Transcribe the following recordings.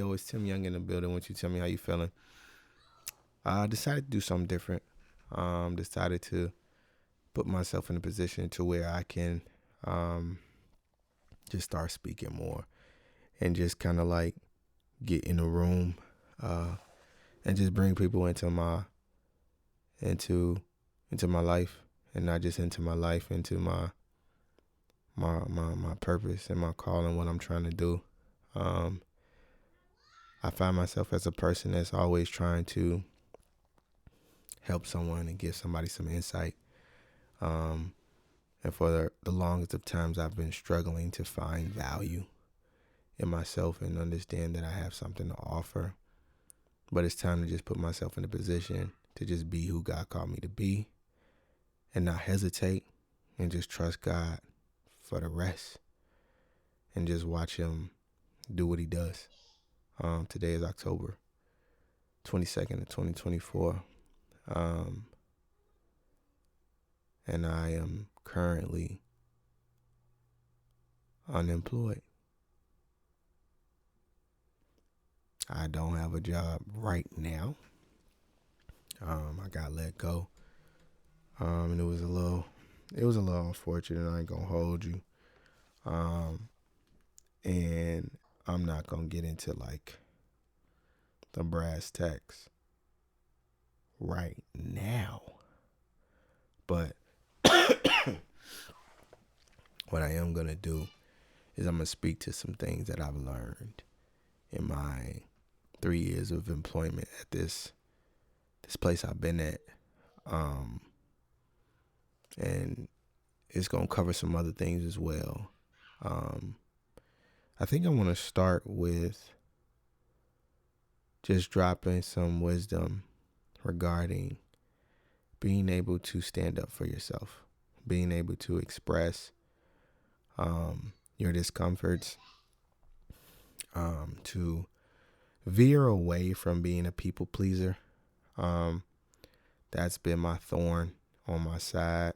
Yo, it's Tim Young in the building. Won't you tell me how you feeling? I decided to do something different. Decided to put myself in a position to where I can um, just start speaking more and just kind of like get in a room uh, and just bring people into into my life, and not just into my life, into my purpose and my calling, what I'm trying to do. Um, I find myself as a person that's always trying to help someone and give somebody some insight. Um, and for the longest of times, I've been struggling to find value in myself and understand that I have something to offer. But it's time to just put myself in a position to just be who God called me to be and not hesitate and just trust God for the rest and just watch Him do what He does. Today is October 22nd of 2024. Um, and I am currently unemployed. I don't have a job right now. I got let go. And it was a little unfortunate. I ain't gonna hold you. Um, and I'm not gonna get into like the brass tacks right now. But what I am gonna do is I'm gonna speak to some things that I've learned in my 3 years of employment at this place I've been at. Um, and it's gonna cover some other things as well. Um, I think I want to start with just dropping some wisdom regarding being able to stand up for yourself, being able to express your discomforts, to veer away from being a people pleaser. Um, that's been my thorn on my side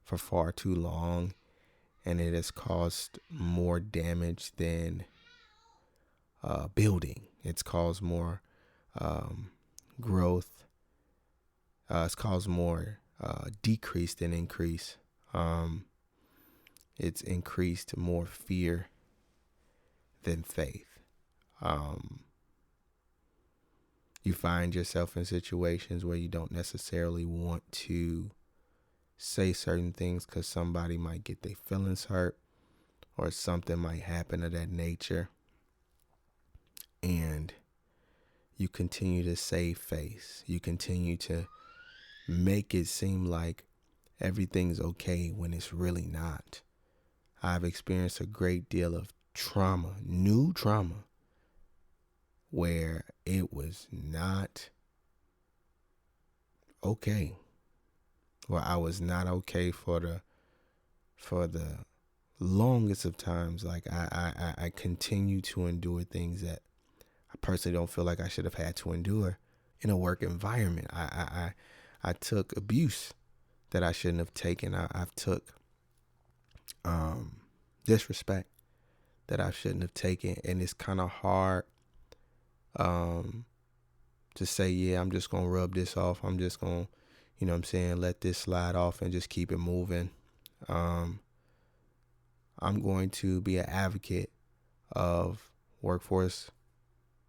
for far too long, and it has caused more damage than building. It's caused more growth. It's caused more decrease than increase. Um, it's increased more fear than faith. Um, you find yourself in situations where you don't necessarily want to say certain things because somebody might get their feelings hurt or something might happen of that nature. And you continue to save face. You continue to make it seem like everything's okay when it's really not. I've experienced a great deal of trauma, new trauma, where it was not okay. Where I was not okay for the longest of times. Like I continue to endure things that I personally don't feel like I should have had to endure in a work environment. I took abuse that I shouldn't have taken. I've took disrespect that I shouldn't have taken, and it's kind of hard to say, yeah, I'm just gonna rub this off. I'm just gonna, let this slide off and just keep it moving. I'm going to be an advocate of workforce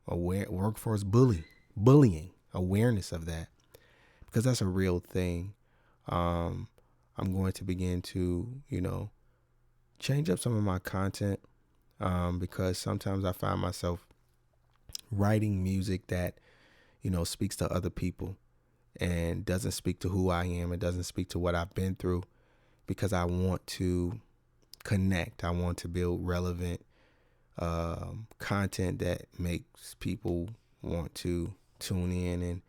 bullying, awareness of that, because that's a real thing. I'm going to begin to, change up some of my content, because sometimes I find myself writing music that, speaks to other people and doesn't speak to who I am. It doesn't speak to what I've been through, because I want to connect. I want to build relevant content that makes people want to tune in and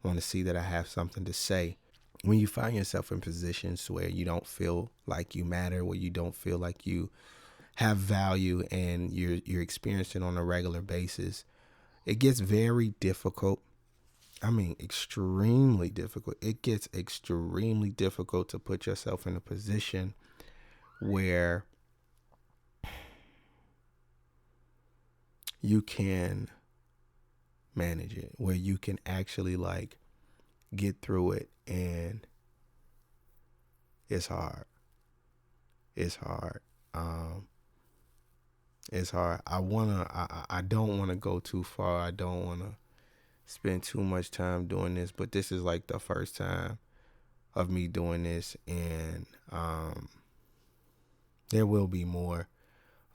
want to see that I have something to say. When you find yourself in positions where you don't feel like you matter, where you don't feel like you have value, and you're experiencing on a regular basis, it gets very difficult. I mean, extremely difficult. It gets extremely difficult to put yourself in a position where you can manage it, where you can actually like get through it. And it's hard. It's hard. It's hard. I don't want to go too far. I don't want to spend too much time doing this, but this is like the first time of me doing this, and there will be more.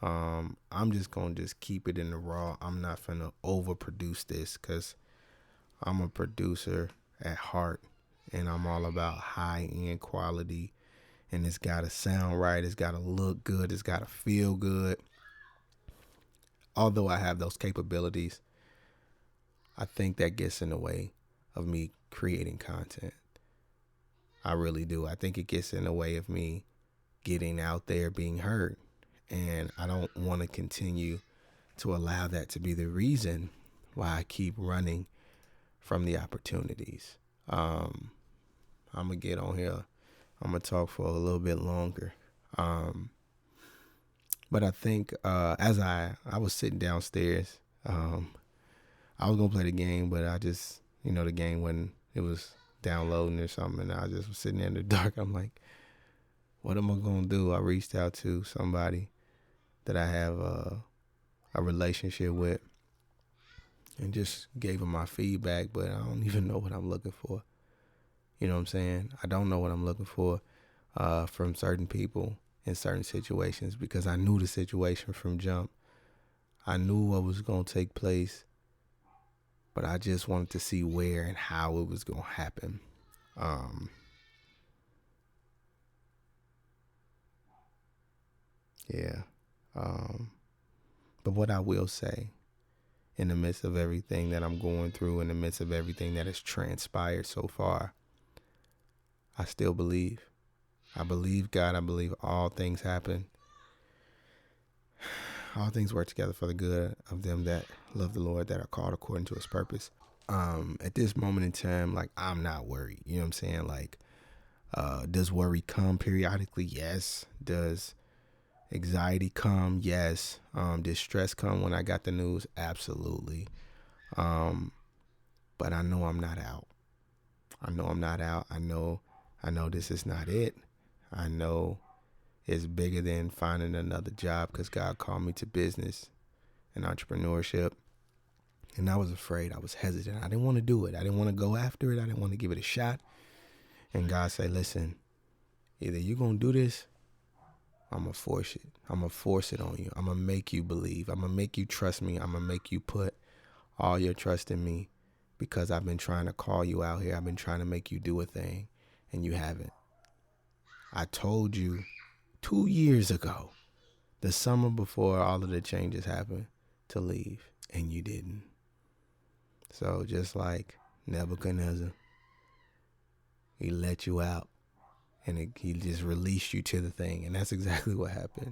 I'm just gonna just keep it in the raw. I'm not gonna overproduce this because I'm a producer at heart, and I'm all about high end quality. And it's gotta sound right. It's gotta look good. It's gotta feel good. Although I have those capabilities, I think that gets in the way of me creating content. I really do. I think it gets in the way of me getting out there, being heard. And I don't want to continue to allow that to be the reason why I keep running from the opportunities. I'm going to get on here. I'm going to talk for a little bit longer. But I think as I was sitting downstairs, I was going to play the game, but I just, the game when it was downloading or something, and I just was sitting there in the dark. I'm like, what am I going to do? I reached out to somebody that I have a relationship with and just gave them my feedback, but I don't even know what I'm looking for. You know what I'm saying? I don't know what I'm looking for from certain people in certain situations, because I knew the situation from jump. I knew what was going to take place, but I just wanted to see where and how it was going to happen. But what I will say, in the midst of everything that I'm going through, in the midst of everything that has transpired so far, I still believe. I believe God. I believe all things happen. All things work together for the good of them that love the Lord, that are called according to his purpose. At this moment in time, like, I'm not worried. You know what I'm saying? Like, does worry come periodically? Yes. Does anxiety come? Yes. Did stress come when I got the news? Absolutely. But I know I'm not out. I know I'm not out. I know this is not it. I know it's bigger than finding another job, because God called me to business and entrepreneurship. And I was afraid. I was hesitant. I didn't want to do it. I didn't want to go after it. I didn't want to give it a shot. And God said, listen, either you're going to do this, I'm going to force it. I'm going to force it on you. I'm going to make you believe. I'm going to make you trust me. I'm going to make you put all your trust in me, because I've been trying to call you out here. I've been trying to make you do a thing, and you haven't. I told you 2 years ago, the summer before all of the changes happened, to leave, and you didn't. So just like Nebuchadnezzar, he let you out, and he just released you to the thing. And that's exactly what happened.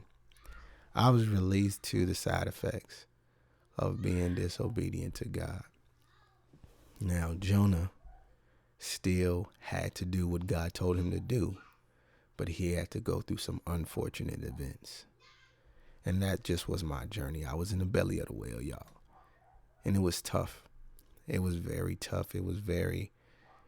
I was released to the side effects of being disobedient to God. Now, Jonah still had to do what God told him to do, but he had to go through some unfortunate events. And that just was my journey. I was in the belly of the whale, y'all. And it was tough. It was very tough. It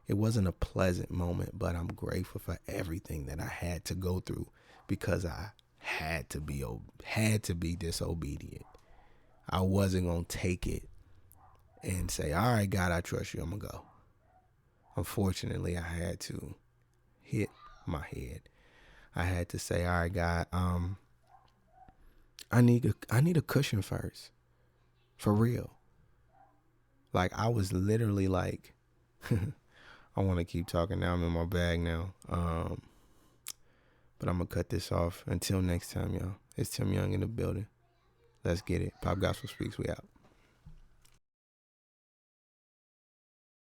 wasn't a pleasant moment, but I'm grateful for everything that I had to go through, because I had to be disobedient. I wasn't going to take it and say, all right, God, I trust you. I'm going to go. Unfortunately, I had to hit my head. I had to say, all right, God, I need a cushion first. For real. Like, I was literally like, I want to keep talking now. I'm in my bag now. But I'm going to cut this off. Until next time, y'all. It's Tim Young in the building. Let's get it. Pop Gospel Speaks. We out.